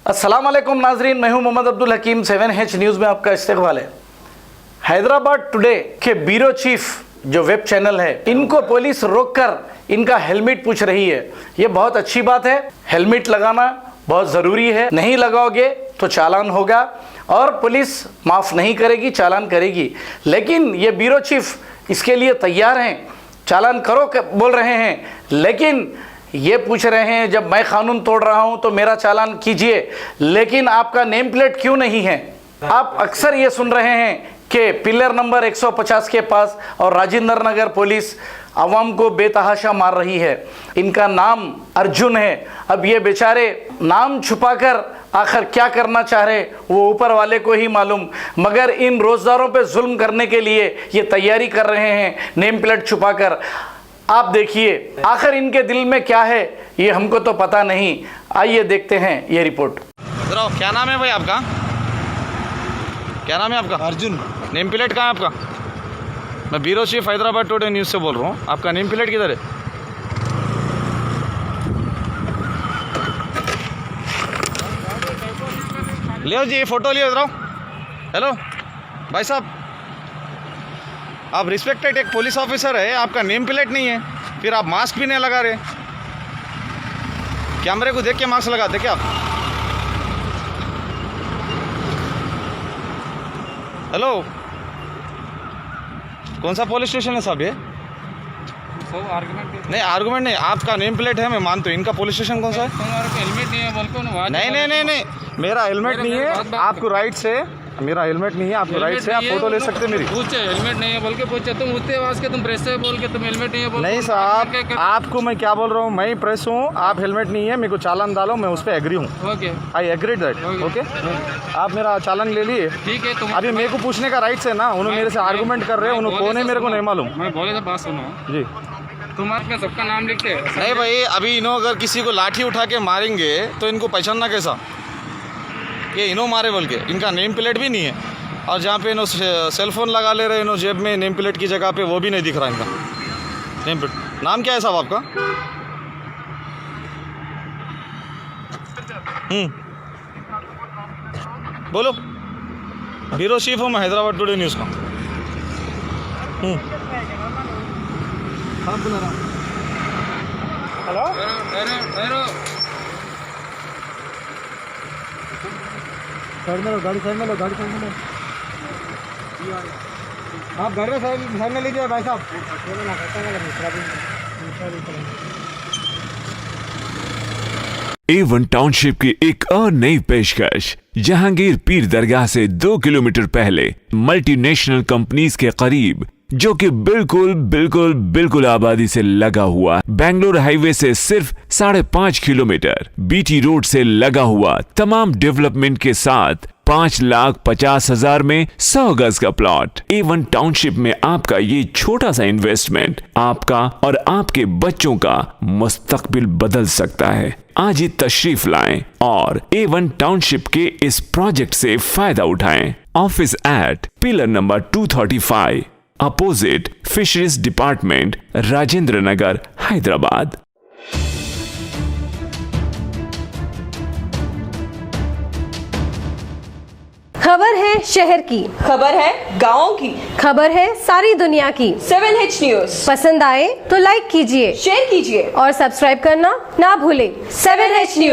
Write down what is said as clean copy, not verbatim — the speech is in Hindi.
अस्सलाम वालेकुम नाजरीन, मैं हूं मोहम्मद अब्दुल हकीम। 7H न्यूज़ में आपका इस्तकबाल है। हैदराबाद टुडे के ब्यूरो चीफ जो वेब चैनल है, इनको पुलिस रोककर इनका हेलमेट पूछ रही है। ये बहुत अच्छी बात है। हेलमेट लगाना बहुत ज़रूरी है। नहीं लगाओगे तो चालान होगा और पुलिस माफ़ नहीं करेगी, चालान करेगी। लेकिन ये ब्यूरो चीफ इसके लिए तैयार हैं, चालान करो बोल रहे हैं, लेकिन ये पूछ रहे हैं जब मैं कानून तोड़ रहा हूं तो मेरा चालान कीजिए, लेकिन आपका नेम प्लेट क्यों नहीं है। आप अक्सर ये सुन रहे हैं कि पिलर नंबर 150 के पास और राजेंद्र नगर पुलिस आवाम को बेतहाशा मार रही है। इनका नाम अर्जुन है। अब ये बेचारे नाम छुपाकर आखिर क्या करना चाह रहे वो ऊपर वाले को ही मालूम, मगर इन रोजदारों पे जुल्म करने के लिए ये तैयारी कर रहे हैं नेम प्लेट छुपाकर। आप देखिए आखिर इनके दिल में क्या है, ये हमको तो पता नहीं। आइए देखते हैं ये रिपोर्ट। क्या नाम है भाई आपका? क्या नाम है आपका? अर्जुन। नेम प्लेट कहाँ है आपका? मैं bureau chief Hyderabad today news से बोल रहा हूँ। आपका नेम प्लेट किधर है? लियो जी, फ़ोटो लियो इधर आओ। हेलो भाई साहब, आप रिस्पेक्टेड एक पुलिस ऑफिसर है, आपका नेम प्लेट नहीं है, फिर आप मास्क भी नहीं लगा रहे। कैमरे को देख के मास्क लगाते क्या आप? हेलो, कौन सा पुलिस स्टेशन है साहब ये? नहीं, आर्गुमेंट नहीं, आपका नेम प्लेट है मैं मानता हूँ। इनका पुलिस स्टेशन कौन सा है? हेलमेट नहीं है बोल। नहीं, मेरा हेलमेट नहीं है। आपको राइट से, मेरा हेलमेट नहीं है, आपको राइट से आप फोटो ले सकते हैं मेरी। पूछे हेलमेट नहीं है बोल के पूछे, तुम उतने आवाज के तुम प्रेस से बोल के तुम हेलमेट नहीं है बोल। नहीं साहब, आपको मैं क्या बोल रहा हूँ, मैं प्रेस हूँ, आप हेलमेट नहीं है, मेरे को चालान डालो, मैं उस पर एग्री हूँ। Okay, I agree that. Okay, आप मेरा चालान ले लिए, ठीक है। तुम अभी मेरे को पूछने का राइट है ना, उन्होंने मेरे से आर्गूमेंट कर रहे हैं, उन्होंने कौन है मेरे को नहीं मालूम। मैं बोले तो बात सुनो जी। तुम्हारे सबका नाम लिखते हैं? नहीं भाई, अभी इन्हों अगर किसी को लाठी उठा के मारेंगे तो इनको पहचानना कैसा ये इन्हों मारे बोल के? इनका नेम प्लेट भी नहीं है, और जहाँ पे इन्हों सेल फोन लगा ले रहे, इन्हों जेब में नेम प्लेट की जगह पे वो भी नहीं दिख रहा इनका नेम प्लेट। नाम क्या है साहब आपका? बोलो। ब्यूरो चीफ हूँ मैं हैदराबाद टुडे न्यूज़ का। हेलो, साइड में लो, गाड़ी साइड में लो, गाड़ी साइड में लो। आप गाड़ी में साइड में लीजिए भाई साहब। A1 टाउनशिप की एक और नई पेशकश। जहांगीर पीर दरगाह से 2 किलोमीटर पहले मल्टीनेशनल कंपनीज के करीब, जो कि बिल्कुल आबादी से लगा हुआ, बेंगलोर हाईवे से सिर्फ 5.5 किलोमीटर, बीटी रोड से लगा हुआ, तमाम डेवलपमेंट के साथ 5,50,000 में 100 गज का प्लॉट। A1 टाउनशिप में आपका ये छोटा सा इन्वेस्टमेंट आपका और आपके बच्चों का मुस्तकबिल बदल सकता है। आज ही तशरीफ लाएं और A1 टाउनशिप के इस प्रोजेक्ट से फायदा उठाएं। Office at pillar number 235, opposite fisheries department, Rajendra Nagar, Hyderabad. खबर है शहर की, खबर है गाँव की, खबर है सारी दुनिया की। 7H न्यूज़ पसंद आए तो लाइक कीजिए, शेयर कीजिए और सब्सक्राइब करना ना भूलें। 7H news.